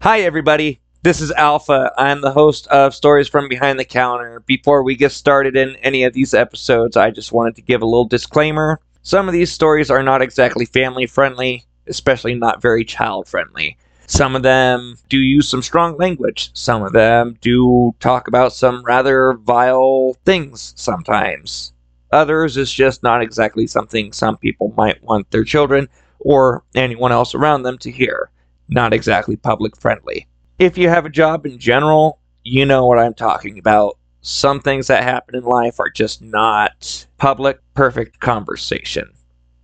Hi, everybody. This is Alpha. I'm the host of Stories from Behind the Counter. Before we get started in any of these episodes, I just wanted to give a little disclaimer. Some of these stories are not exactly family friendly, especially not very child friendly. Some of them do use some strong language. Some of them do talk about some rather vile things sometimes. Others is just not exactly something some people might want their children or anyone else around them to hear. Not exactly public friendly. If you have a job in general, you know what I'm talking about. Some things that happen in life are just not public, perfect conversation.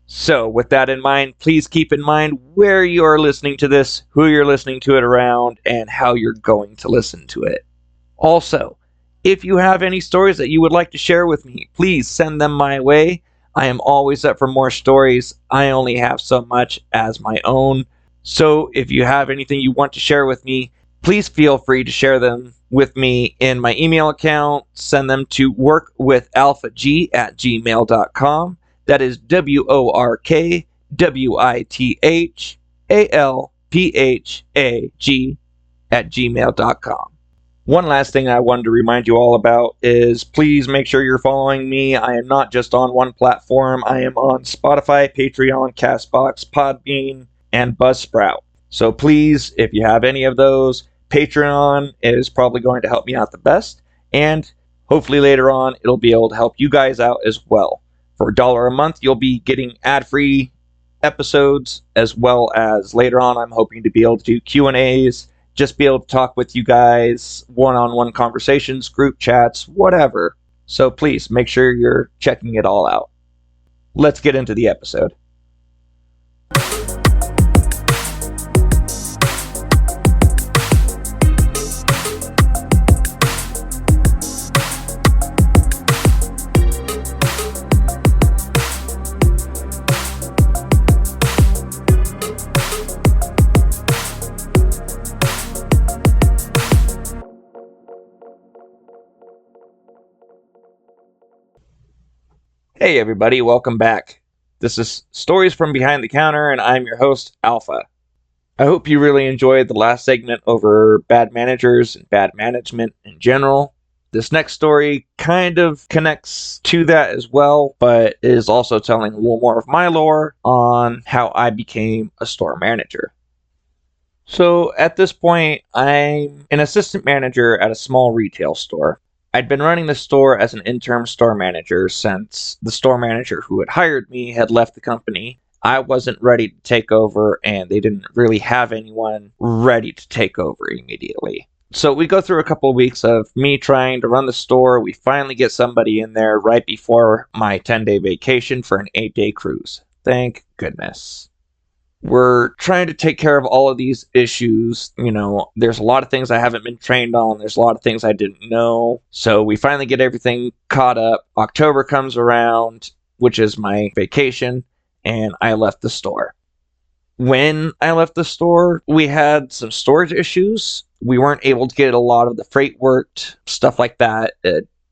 So, with that in mind, please keep in mind where you're listening to this, who you're listening to it around, and how you're going to listen to it. Also, if you have any stories that you would like to share with me, please send them my way. I am always up for more stories. I only have so much as my own. So if you have anything you want to share with me, please feel free to share them with me in my email account. Send them to workwithalphag@gmail.com. That is workwithalphag@gmail.com. One last thing I wanted to remind you all about is please make sure you're following me. I am not just on one platform. I am on Spotify, Patreon, Castbox, Podbean, and Buzzsprout. So please, if you have any of those, Patreon is probably going to help me out the best, and hopefully later on it'll be able to help you guys out as well. For $1 a month, you'll be getting ad-free episodes, as well as later on I'm hoping to be able to do Q&As, just be able to talk with you guys, one-on-one conversations, group chats, whatever. So please make sure you're checking it all out. Let's get into the episode. Hey everybody, welcome back. This is Stories from Behind the Counter, and I'm your host, Alpha. I hope you really enjoyed the last segment over bad managers and bad management in general. This next story kind of connects to that as well, but is also telling a little more of my lore on how I became a store manager. So at this point, I'm an assistant manager at a small retail store. I'd been running the store as an interim store manager since the store manager who had hired me had left the company. I wasn't ready to take over, and they didn't really have anyone ready to take over immediately. So we go through a couple of weeks of me trying to run the store. We finally get somebody in there right before my 10-day vacation for an 8-day cruise. Thank goodness. We're trying to take care of all of these issues. You know, there's a lot of things I haven't been trained on. There's a lot of things I didn't know. So we finally get everything caught up. October comes around, which is my vacation, and I left the store. When I left the store, we had some storage issues. We weren't able to get a lot of the freight worked, stuff like that.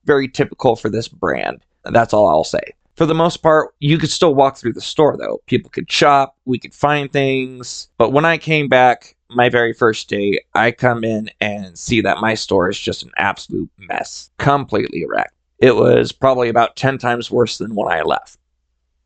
Very typical for this brand. That's all I'll say. For the most part, you could still walk through the store, though. People could shop, we could find things. But when I came back, my very first day, I come in and see that my store is just an absolute mess. Completely wrecked. It was probably about 10 times worse than when I left.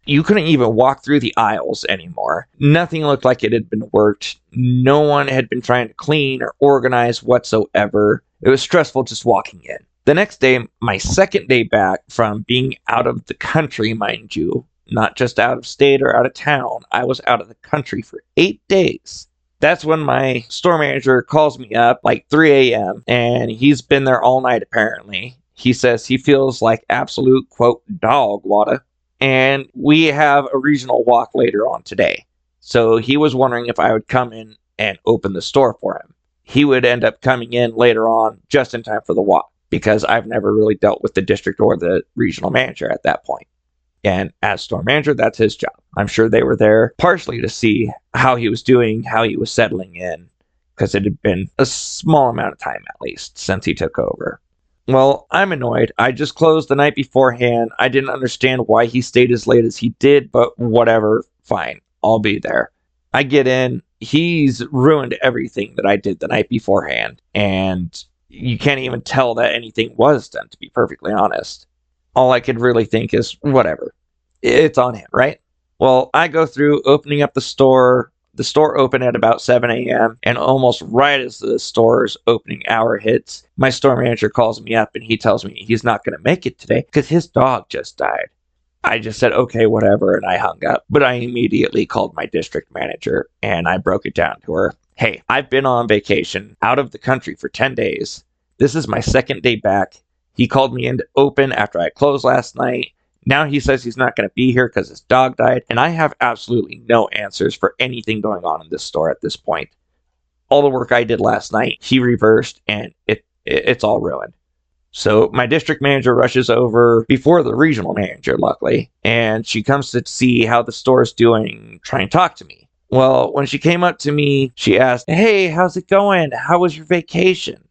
You couldn't even walk through the aisles anymore. Nothing looked like it had been worked. No one had been trying to clean or organize whatsoever. It was stressful just walking in. The next day, my second day back from being out of the country, mind you, not just out of state or out of town, I was out of the country for 8 days. That's when my store manager calls me up like 3 a.m. and he's been there all night apparently. He says he feels like absolute, quote, dog water. And we have a regional walk later on today. So he was wondering if I would come in and open the store for him. He would end up coming in later on just in time for the walk, because I've never really dealt with the district or the regional manager at that point. And as store manager, that's his job. I'm sure they were there partially to see how he was doing, how he was settling in, because it had been a small amount of time at least since he took over. Well, I'm annoyed. I just closed the night beforehand. I didn't understand why he stayed as late as he did, but whatever, fine. I'll be there. I get in. he's ruined everything that I did the night beforehand, and you can't even tell that anything was done, to be perfectly honest. All I could really think is, whatever. It's on him, right? Well, I go through opening up the store. The store opened at about 7 a.m., and almost right as the store's opening hour hits, my store manager calls me up and he tells me he's not going to make it today because his dog just died. I just said, okay, whatever, and I hung up. But I immediately called my district manager and I broke it down to her. Hey, I've been on vacation out of the country for 10 days. This is my second day back. He called me in to open after I closed last night. Now he says he's not going to be here because his dog died, and I have absolutely no answers for anything going on in this store at this point. All the work I did last night, he reversed, and it's all ruined. So my district manager rushes over before the regional manager, luckily, and she comes to see how the store's doing, try and talk to me. Well, when she came up to me, she asked, hey, how's it going? How was your vacation?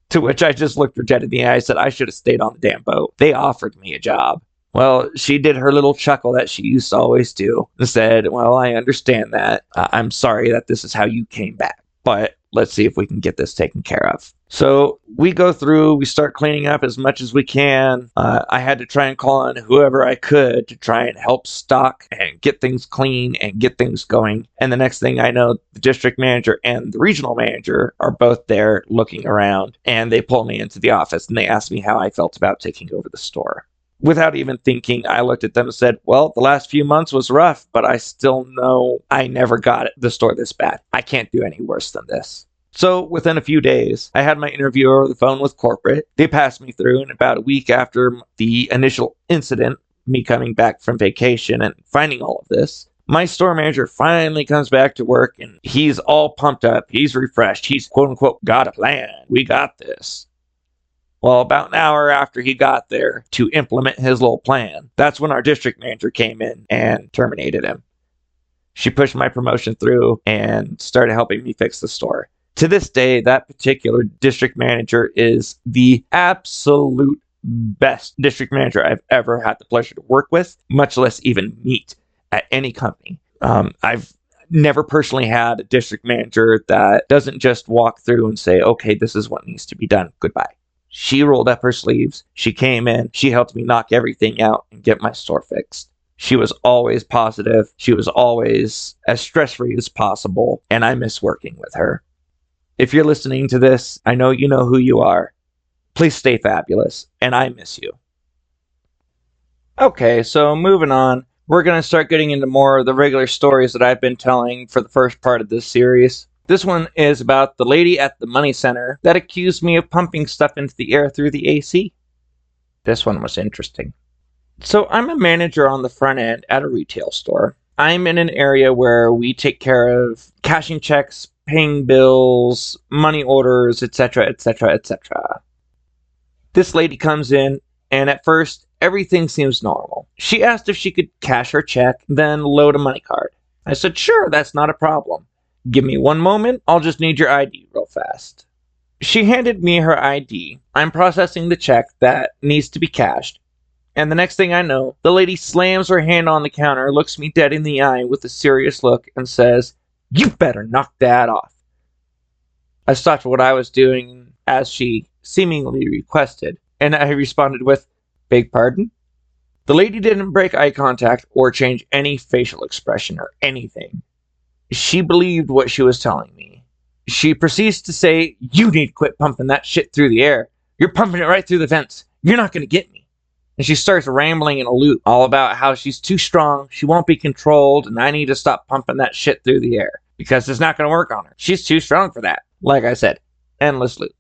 To which I just looked her dead in the eye and said, I should have stayed on the damn boat. They offered me a job. Well, she did her little chuckle that she used to always do and said, well, I understand that. I'm sorry that this is how you came back, but let's see if we can get this taken care of. So we go through, we start cleaning up as much as we can. I had to try and call on whoever I could to try and help stock and get things clean and get things going. And the next thing I know, the district manager and the regional manager are both there looking around, and they pull me into the office and they ask me how I felt about taking over the store. Without even thinking, I looked at them and said, well, the last few months was rough, but I still know I never got the store this bad. I can't do any worse than this. So within a few days, I had my interview over the phone with corporate. They passed me through, and about a week after the initial incident, me coming back from vacation and finding all of this, my store manager finally comes back to work, and he's all pumped up. He's refreshed. He's quote unquote got a plan. We got this. Well, about an hour after he got there to implement his little plan, that's when our district manager came in and terminated him. She pushed my promotion through and started helping me fix the store. To this day, that particular district manager is the absolute best district manager I've ever had the pleasure to work with, much less even meet at any company. I've never personally had a district manager that doesn't just walk through and say, okay, this is what needs to be done. Goodbye. She rolled up her sleeves. She came in. She helped me knock everything out and get my store fixed. She was always positive. She was always as stress-free as possible, and I miss working with her. If you're listening to this, I know you know who you are. Please stay fabulous, and I miss you. Okay, so moving on, we're going to start getting into more of the regular stories that I've been telling for the first part of this series. This one is about the lady at the money center that accused me of pumping stuff into the air through the AC. This one was interesting. So I'm a manager on the front end at a retail store. I'm in an area where we take care of cashing checks, paying bills, money orders, etc., etc., etc. This lady comes in, and at first, everything seems normal. She asked if she could cash her check, then load a money card. I said, sure, that's not a problem. Give me one moment, I'll just need your ID real fast. She handed me her ID. I'm processing the check that needs to be cashed. And the next thing I know, the lady slams her hand on the counter, looks me dead in the eye with a serious look, and says, you better knock that off. I stopped what I was doing as she seemingly requested, and I responded with, beg pardon? The lady didn't break eye contact or change any facial expression or anything. She believed what she was telling me. She proceeds to say, you need to quit pumping that shit through the air. You're pumping it right through the vents. You're not going to get me. And she starts rambling in a loop all about how she's too strong, she won't be controlled, and I need to stop pumping that shit through the air because it's not going to work on her. She's too strong for that. Like I said, endless loop.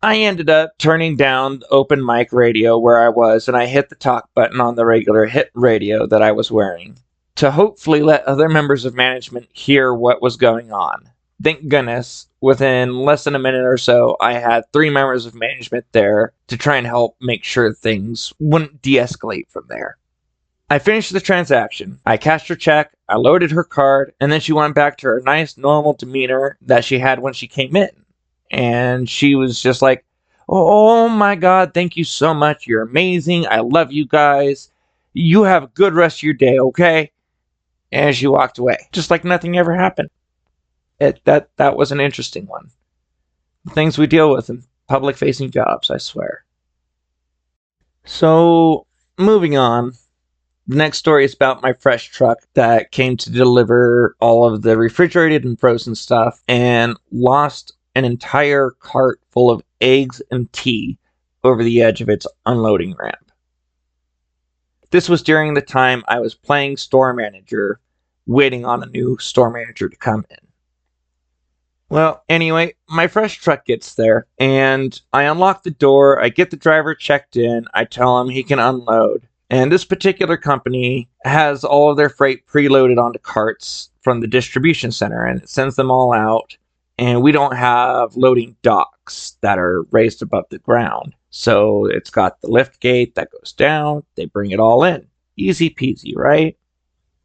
I ended up turning down the open mic radio where I was, and I hit the talk button on the regular hit radio that I was wearing to hopefully let other members of management hear what was going on. Thank goodness, within less than a minute or so, I had 3 members of management there to try and help make sure things wouldn't de-escalate from there. I finished the transaction. I cashed her check, I loaded her card, and then she went back to her nice, normal demeanor that she had when she came in. And she was just like, oh my God, thank you so much. You're amazing. I love you guys. You have a good rest of your day, okay? And she walked away, just like nothing ever happened. That was an interesting one. The things we deal with in public-facing jobs, I swear. So, moving on. The next story is about my fresh truck that came to deliver all of the refrigerated and frozen stuff and lost an entire cart full of eggs and tea over the edge of its unloading ramp. This was during the time I was playing store manager, waiting on a new store manager to come in. Well, anyway, my fresh truck gets there, and I unlock the door, I get the driver checked in, I tell him he can unload. And this particular company has all of their freight preloaded onto carts from the distribution center, and it sends them all out. And we don't have loading docks that are raised above the ground. So it's got the lift gate that goes down, they bring it all in. Easy peasy, right?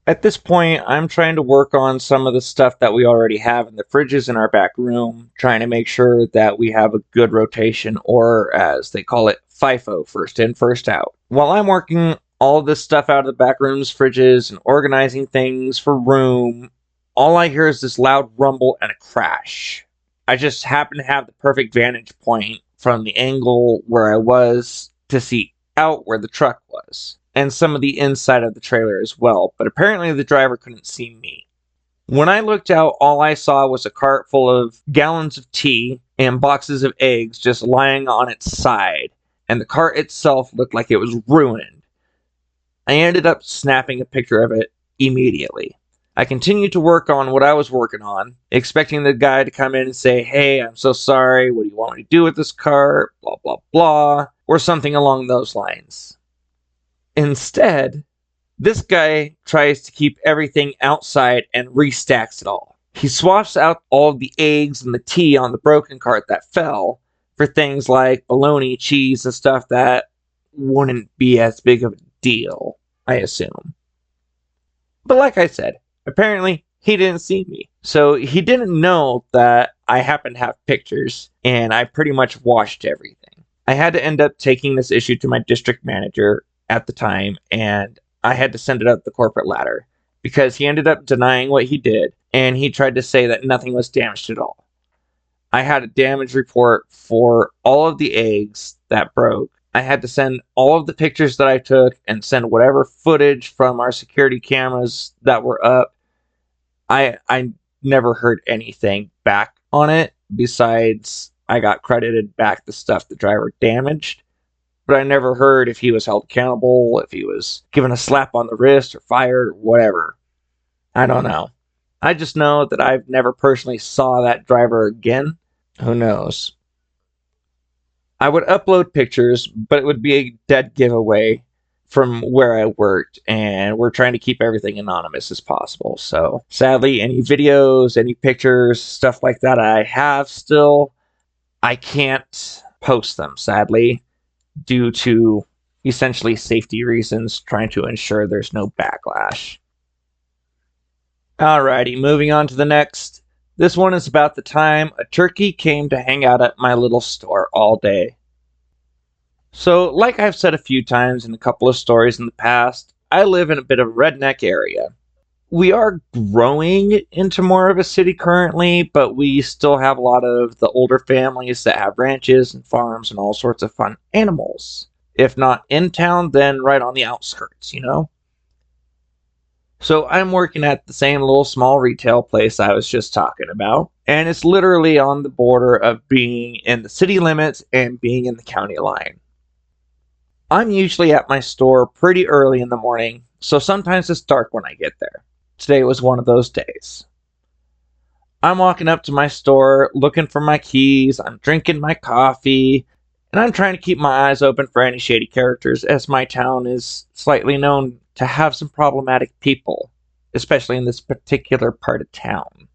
At this point, I'm trying to work on some of the stuff that we already have in the fridges in our back room, trying to make sure that we have a good rotation, or as they call it, FIFO, first in, first out. While I'm working all this stuff out of the back room's fridges and organizing things for room, all I hear is this loud rumble and a crash. I just happen to have the perfect vantage point from the angle where I was to see out where the truck was, and some of the inside of the trailer as well, but apparently the driver couldn't see me. When I looked out, all I saw was a cart full of gallons of tea and boxes of eggs just lying on its side, and the cart itself looked like it was ruined. I ended up snapping a picture of it immediately. I continued to work on what I was working on, expecting the guy to come in and say, "Hey, I'm so sorry, what do you want me to do with this cart, blah, blah, blah," or something along those lines. Instead, this guy tries to keep everything outside and restacks it all. He swaps out all of the eggs and the tea on the broken cart that fell for things like bologna, cheese, and stuff that wouldn't be as big of a deal, I assume. But like I said, apparently he didn't see me. So he didn't know that I happen to have pictures, and I pretty much washed everything. I had to end up taking this issue to my district manager at the time, and I had to send it up the corporate ladder, because he ended up denying what he did, and he tried to say that nothing was damaged at all. I had a damage report for all of the eggs that broke. I had to send all of the pictures that I took and send whatever footage from our security cameras that were up. I never heard anything back on it, besides I got credited back the stuff the driver damaged. But I never heard if he was held accountable, if he was given a slap on the wrist or fired or whatever. I don't know. I just know that I've never personally saw that driver again. Who knows? I would upload pictures, but it would be a dead giveaway from where I worked, and we're trying to keep everything anonymous as possible. So sadly, any videos, any pictures, stuff like that I have still, I can't post them, sadly, due to essentially safety reasons, trying to ensure there's no backlash. Alrighty, moving on to the next. This one is about the time a turkey came to hang out at my little store all day. So, like I've said a few times in a couple of stories in the past, I live in a bit of a redneck area. We are growing into more of a city currently, but we still have a lot of the older families that have ranches and farms and all sorts of fun animals. If not in town, then right on the outskirts, you know? So I'm working at the same little small retail place I was just talking about, and it's literally on the border of being in the city limits and being in the county line. I'm usually at my store pretty early in the morning, so sometimes it's dark when I get there. Today was one of those days. I'm walking up to my store, looking for my keys, I'm drinking my coffee, and I'm trying to keep my eyes open for any shady characters, as my town is slightly known to have some problematic people, especially in this particular part of town.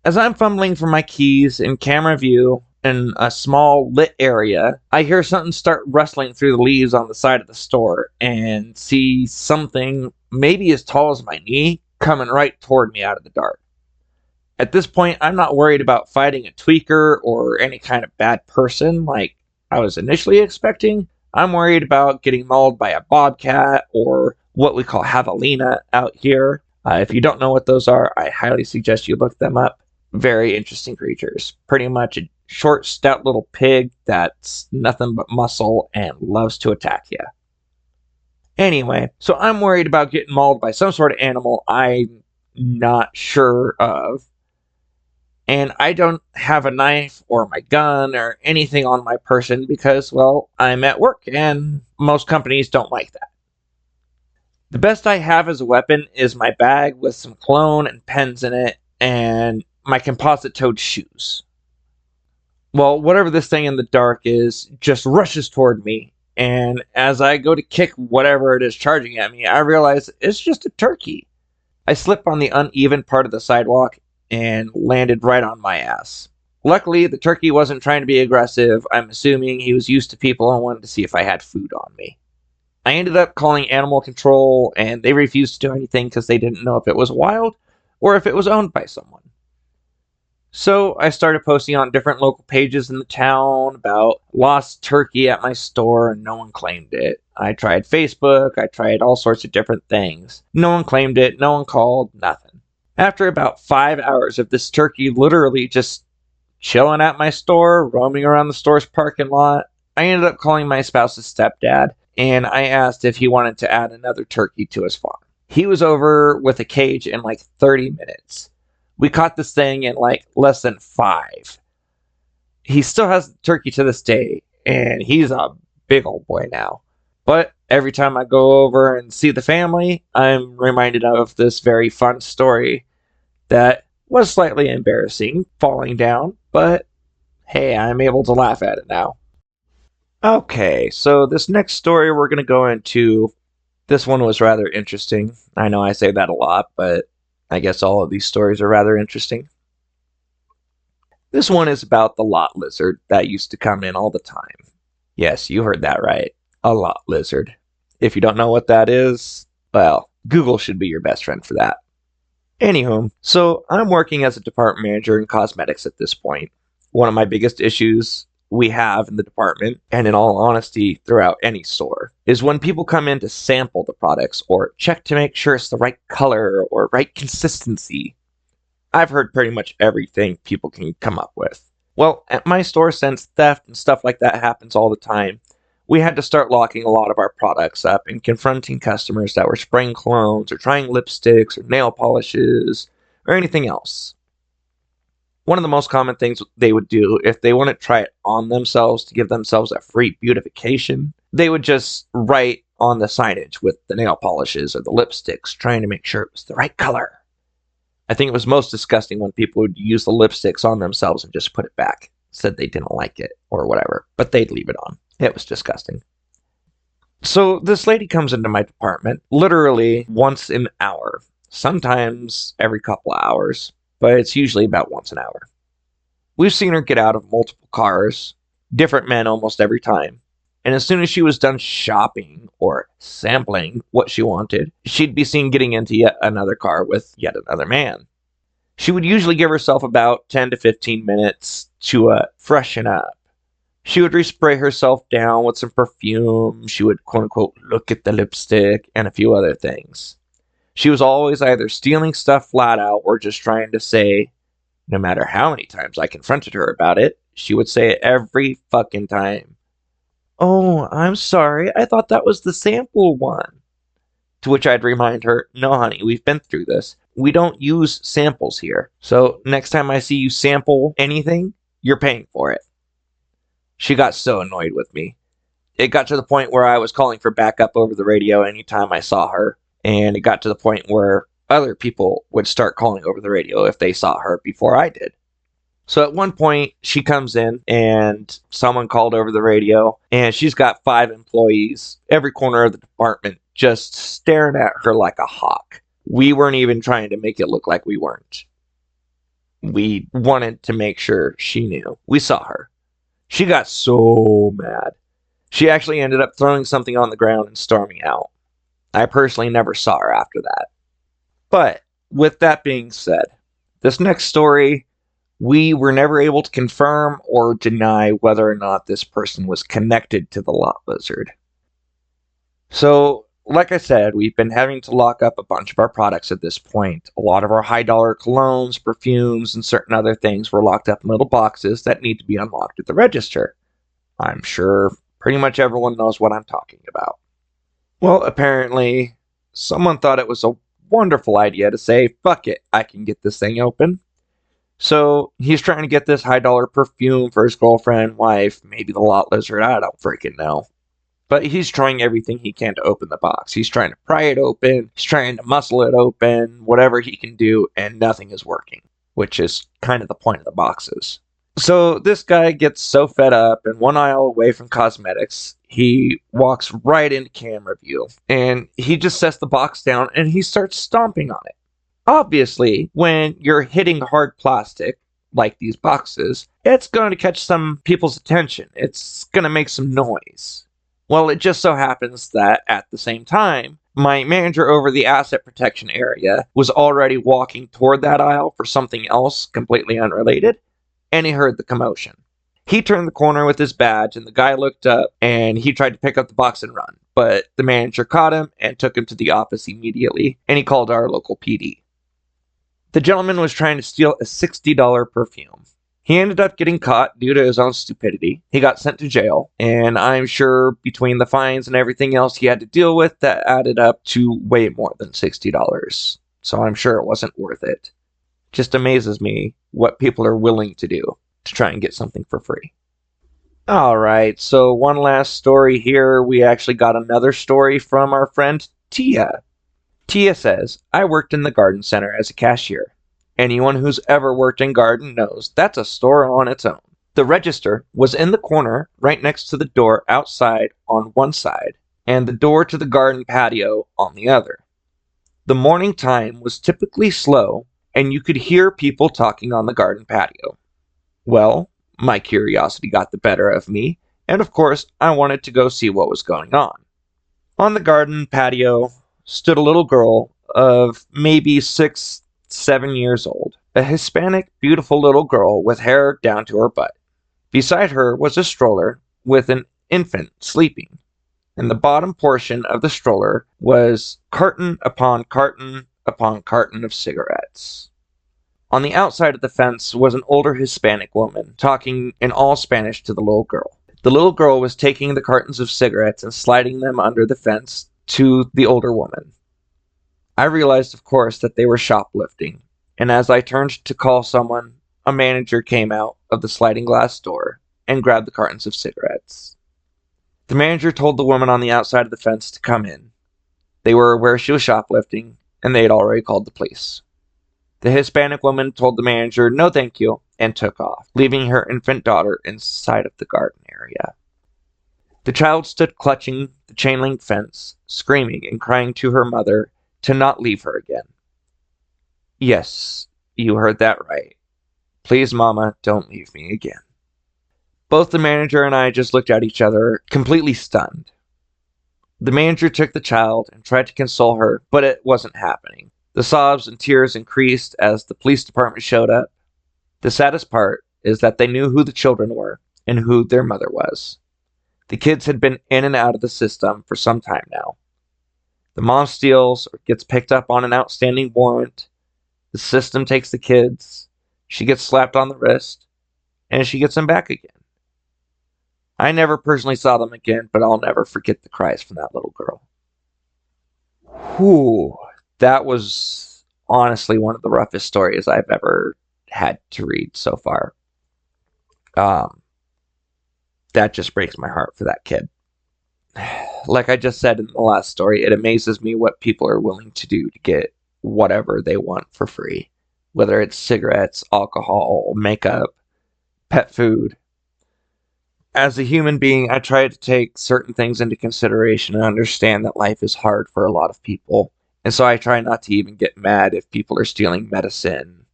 As I'm fumbling for my keys in camera view in a small lit area, I hear something start rustling through the leaves on the side of the store and see something maybe as tall as my knee coming right toward me out of the dark. At this point, I'm not worried about fighting a tweaker or any kind of bad person like I was initially expecting. I'm worried about getting mauled by a bobcat or what we call javelina out here. If you don't know what those are, I highly suggest you look them up. Very interesting creatures. Pretty much a short, stout little pig that's nothing but muscle and loves to attack you. Anyway, so I'm worried about getting mauled by some sort of animal I'm not sure of. And I don't have a knife or my gun or anything on my person because, well, I'm at work and most companies don't like that. The best I have as a weapon is my bag with some cologne and pens in it and my composite-toed shoes. Well, whatever this thing in the dark is just rushes toward me, and as I go to kick whatever it is charging at me, I realize it's just a turkey. I slip on the uneven part of the sidewalk and landed right on my ass. Luckily, the turkey wasn't trying to be aggressive. I'm assuming he was used to people and wanted to see if I had food on me. I ended up calling animal control, and they refused to do anything because they didn't know if it was wild or if it was owned by someone. So I started posting on different local pages in the town about lost turkey at my store, and no one claimed it. I tried Facebook, I tried all sorts of different things. No one claimed it, no one called, nothing. After about 5 hours of this turkey literally just chilling at my store, roaming around the store's parking lot, I ended up calling my spouse's stepdad, and I asked if he wanted to add another turkey to his farm. He was over with a cage in like 30 minutes. We caught this thing in like less than 5. He still has the turkey to this day, and he's a big old boy now. But every time I go over and see the family, I'm reminded of this very fun story that was slightly embarrassing, falling down, but hey, I'm able to laugh at it now. Okay, so this next story we're going to go into, this one was rather interesting. I know I say that a lot, but I guess all of these stories are rather interesting. This one is about the lot lizard that used to come in all the time. Yes, you heard that right. A lot lizard. If you don't know what that is, well, Google should be your best friend for that. Anywho, so I'm working as a department manager in cosmetics at this point. One of my biggest issues we have in the department, and in all honesty, throughout any store, is when people come in to sample the products or check to make sure it's the right color or right consistency. I've heard pretty much everything people can come up with. Well, at my store, since theft and stuff like that happens all the time, we had to start locking a lot of our products up and confronting customers that were spraying colognes or trying lipsticks or nail polishes or anything else. One of the most common things they would do, if they wouldn't try it on themselves to give themselves a free beautification, they would just write on the signage with the nail polishes or the lipsticks, trying to make sure it was the right color. I think it was most disgusting when people would use the lipsticks on themselves and just put it back, said they didn't like it or whatever, but they'd leave it on. It was disgusting. So this lady comes into my department literally once an hour, sometimes every couple of hours, but it's usually about once an hour. We've seen her get out of multiple cars, different men almost every time, and as soon as she was done shopping or sampling what she wanted, she'd be seen getting into yet another car with yet another man. She would usually give herself about 10 to 15 minutes to freshen up. She would respray herself down with some perfume, she would quote-unquote look at the lipstick, and a few other things. She was always either stealing stuff flat out or just trying to say, no matter how many times I confronted her about it, she would say it every fucking time. "Oh, I'm sorry, I thought that was the sample one." To which I'd remind her, "No, honey, we've been through this. We don't use samples here. So next time I see you sample anything, you're paying for it." She got so annoyed with me. It got to the point where I was calling for backup over the radio anytime I saw her. And it got to the point where other people would start calling over the radio if they saw her before I did. So at one point, she comes in and someone called over the radio, and she's got 5 employees, every corner of the department, just staring at her like a hawk. We weren't even trying to make it look like we weren't. We wanted to make sure she knew. We saw her. She got so mad. She actually ended up throwing something on the ground and storming out. I personally never saw her after that. But with that being said, this next story, we were never able to confirm or deny whether or not this person was connected to the lot lizard. So like I said, we've been having to lock up a bunch of our products at this point. A lot of our high dollar colognes, perfumes, and certain other things were locked up in little boxes that need to be unlocked at the register. I'm sure pretty much everyone knows what I'm talking about. Well, apparently, someone thought it was a wonderful idea to say, fuck it, I can get this thing open. So he's trying to get this high dollar perfume for his girlfriend, wife, maybe the lot lizard, I don't freaking know. But he's trying everything he can to open the box. He's trying to pry it open, he's trying to muscle it open, whatever he can do, and nothing is working, which is kind of the point of the boxes. So this guy gets so fed up, and one aisle away from cosmetics, he walks right into camera view, and he just sets the box down and he starts stomping on it. Obviously, when you're hitting hard plastic, like these boxes, it's going to catch some people's attention. It's going to make some noise. Well, it just so happens that at the same time, my manager over the asset protection area was already walking toward that aisle for something else completely unrelated, and he heard the commotion. He turned the corner with his badge, and the guy looked up, and he tried to pick up the box and run, but the manager caught him and took him to the office immediately, and he called our local PD. The gentleman was trying to steal a $60 perfume. He ended up getting caught due to his own stupidity. He got sent to jail, and I'm sure between the fines and everything else he had to deal with, that added up to way more than $60. So I'm sure it wasn't worth it. Just amazes me what people are willing to do to try and get something for free. Alright, so one last story here. We actually got another story from our friend Tia. Tia says, I worked in the garden center as a cashier. Anyone who's ever worked in garden knows that's a store on its own. The register was in the corner right next to the door outside on one side and the door to the garden patio on the other. The morning time was typically slow and you could hear people talking on the garden patio. Well, my curiosity got the better of me, and of course I wanted to go see what was going on. On the garden patio stood a little girl of maybe 6, 7 years old, a Hispanic, beautiful little girl with hair down to her butt. Beside her was a stroller with an infant sleeping. In the bottom portion of the stroller was carton upon carton upon carton of cigarettes. On the outside of the fence was an older Hispanic woman talking in all Spanish to the little girl. The little girl was taking the cartons of cigarettes and sliding them under the fence to the older woman. I realized, of course, that they were shoplifting, and as I turned to call someone, a manager came out of the sliding glass door and grabbed the cartons of cigarettes. The manager told the woman on the outside of the fence to come in. They were aware she was shoplifting, and they had already called the police. The Hispanic woman told the manager no thank you and took off, leaving her infant daughter inside of the garden area. The child stood clutching the chain link fence, screaming and crying to her mother to not leave her again. Yes, you heard that right. Please, Mama, don't leave me again. Both the manager and I just looked at each other, completely stunned. The manager took the child and tried to console her, but it wasn't happening. The sobs and tears increased as the police department showed up. The saddest part is that they knew who the children were and who their mother was. The kids had been in and out of the system for some time now. The mom steals or gets picked up on an outstanding warrant. The system takes the kids. She gets slapped on the wrist, and she gets them back again. I never personally saw them again, but I'll never forget the cries from that little girl. Whew, that was honestly one of the roughest stories I've ever had to read so far. That just breaks my heart for that kid. Like I just said in the last story, it amazes me what people are willing to do to get whatever they want for free. Whether it's cigarettes, alcohol, makeup, pet food. As a human being, I try to take certain things into consideration and understand that life is hard for a lot of people. And so I try not to even get mad if people are stealing medicine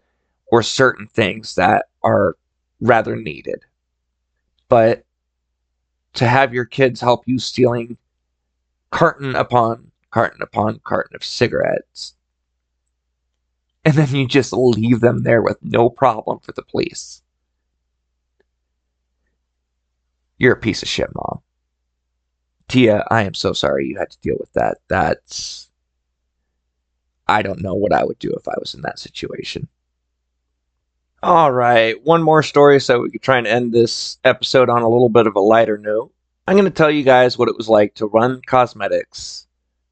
or certain things that are rather needed. But to have your kids help you stealing carton upon carton upon carton of cigarettes, and then you just leave them there with no problem for the police. You're a piece of shit, Mom. Tia, I am so sorry you had to deal with that. I don't know what I would do if I was in that situation. All right, one more story so we can try and end this episode on a little bit of a lighter note. I'm going to tell you guys what it was like to run cosmetics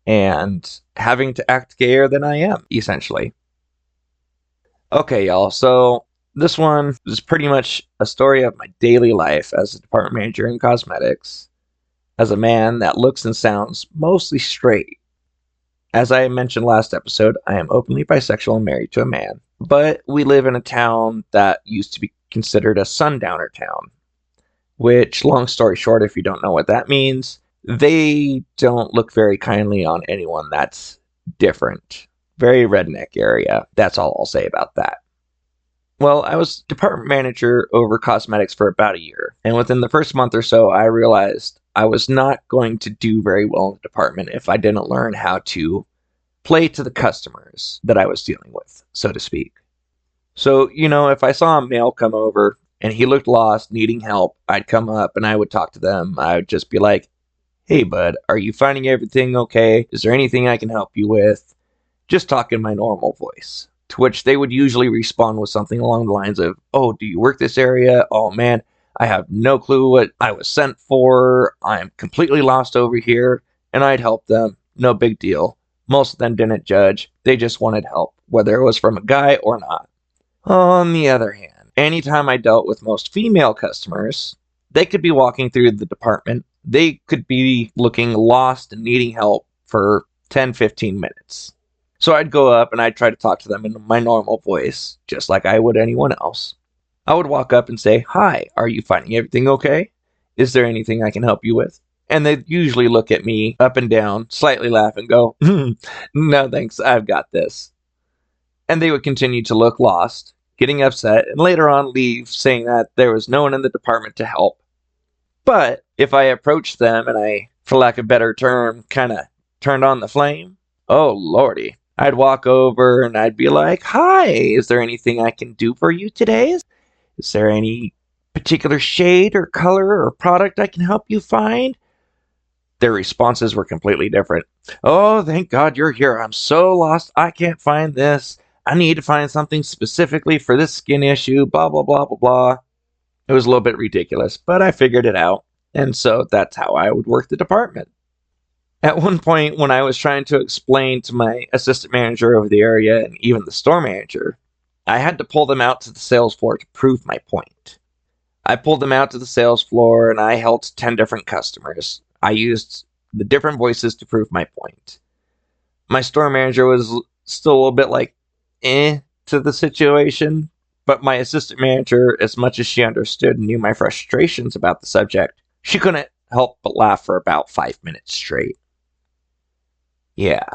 and having to act gayer than I am, essentially. Okay, y'all, so this one is pretty much a story of my daily life as a department manager in cosmetics, as a man that looks and sounds mostly straight. As I mentioned last episode, I am openly bisexual and married to a man, but we live in a town that used to be considered a sundowner town, which, long story short, if you don't know what that means, they don't look very kindly on anyone that's different. Very redneck area. That's all I'll say about that. Well, I was department manager over cosmetics for about a year, and within the first month or so, I realized I was not going to do very well in the department if I didn't learn how to play to the customers that I was dealing with, so to speak. So, if I saw a male come over and he looked lost, needing help, I'd come up and I would talk to them. I would just be like, "Hey, bud, are you finding everything okay? Is there anything I can help you with?" Just talk in my normal voice. To which they would usually respond with something along the lines of, "Oh, do you work this area? Oh man, I have no clue what I was sent for. I'm completely lost over here." And I'd help them. No big deal. Most of them didn't judge. They just wanted help, whether it was from a guy or not. On the other hand, anytime I dealt with most female customers, they could be walking through the department. They could be looking lost and needing help for 10, 15 minutes. So I'd go up and I'd try to talk to them in my normal voice, just like I would anyone else. I would walk up and say, "Hi, are you finding everything okay? Is there anything I can help you with?" And they'd usually look at me up and down, slightly laugh and go, "No thanks, I've got this." And they would continue to look lost, getting upset, and later on leave, saying that there was no one in the department to help. But if I approached them and I, for lack of a better term, kind of turned on the flame, oh lordy, I'd walk over and I'd be like, "Hi, is there anything I can do for you today? Is there any particular shade or color or product I can help you find?" Their responses were completely different. "Oh, thank God you're here. I'm so lost. I can't find this. I need to find something specifically for this skin issue, blah, blah, blah, blah, blah." It was a little bit ridiculous, but I figured it out. And so that's how I would work the department. At one point, when I was trying to explain to my assistant manager over the area and even the store manager, I had to pull them out to the sales floor to prove my point. I pulled them out to the sales floor and I held 10 different customers. I used the different voices to prove my point. My store manager was still a little bit like, to the situation, but my assistant manager, as much as she understood and knew my frustrations about the subject, she couldn't help but laugh for about 5 minutes straight. Yeah,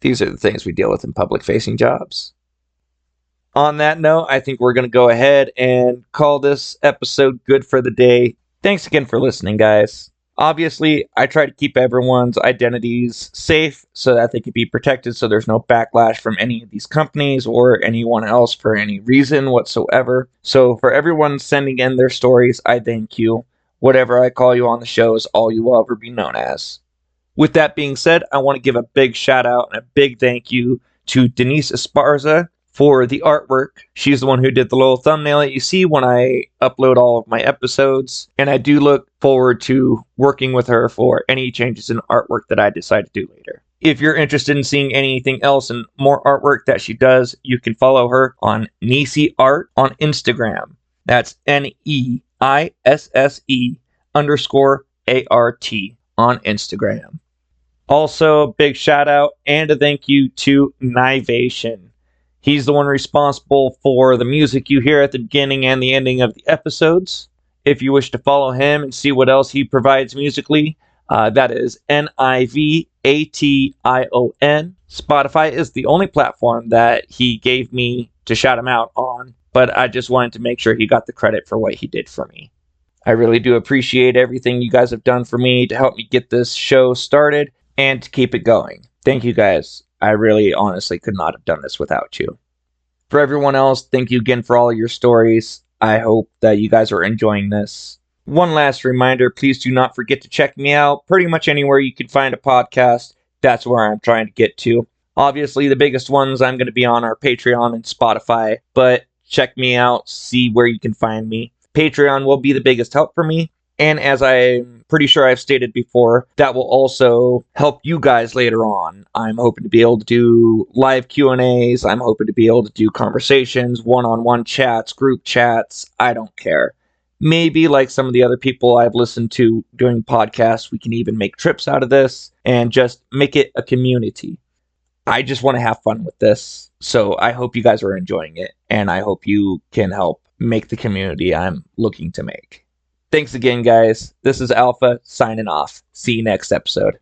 these are the things we deal with in public-facing jobs. On that note, I think we're going to go ahead and call this episode good for the day. Thanks again for listening, guys. Obviously, I try to keep everyone's identities safe so that they can be protected so there's no backlash from any of these companies or anyone else for any reason whatsoever. So for everyone sending in their stories, I thank you. Whatever I call you on the show is all you will ever be known as. With that being said, I want to give a big shout out and a big thank you to Denise Esparza for the artwork. She's the one who did the little thumbnail that you see when I upload all of my episodes, and I do look forward to working with her for any changes in artwork that I decide to do later. If you're interested in seeing anything else and more artwork that she does, you can follow her on Nisi Art on Instagram. That's NEISSE_ART on Instagram. Also, big shout out and a thank you to Nivation. He's the one responsible for the music you hear at the beginning and the ending of the episodes. If you wish to follow him and see what else he provides musically, that is Nivation. Spotify is the only platform that he gave me to shout him out on, but I just wanted to make sure he got the credit for what he did for me. I really do appreciate everything you guys have done for me to help me get this show started and to keep it going. Thank you guys. I really honestly could not have done this without you. For everyone else, thank you again for all your stories. I hope that you guys are enjoying this. One last reminder, please do not forget to check me out. Pretty much anywhere you can find a podcast, that's where I'm trying to get to. Obviously, the biggest ones I'm going to be on are Patreon and Spotify, but check me out, see where you can find me. Patreon will be the biggest help for me, and as I'm pretty sure I've stated before, that will also help you guys later on. I'm hoping to be able to do live Q&As, I'm hoping to be able to do conversations, one-on-one chats, group chats, I don't care. Maybe like some of the other people I've listened to doing podcasts, we can even make trips out of this and just make it a community. I just want to have fun with this. So I hope you guys are enjoying it, and I hope you can help make the community I'm looking to make. Thanks again, guys. This is Alpha signing off. See you next episode.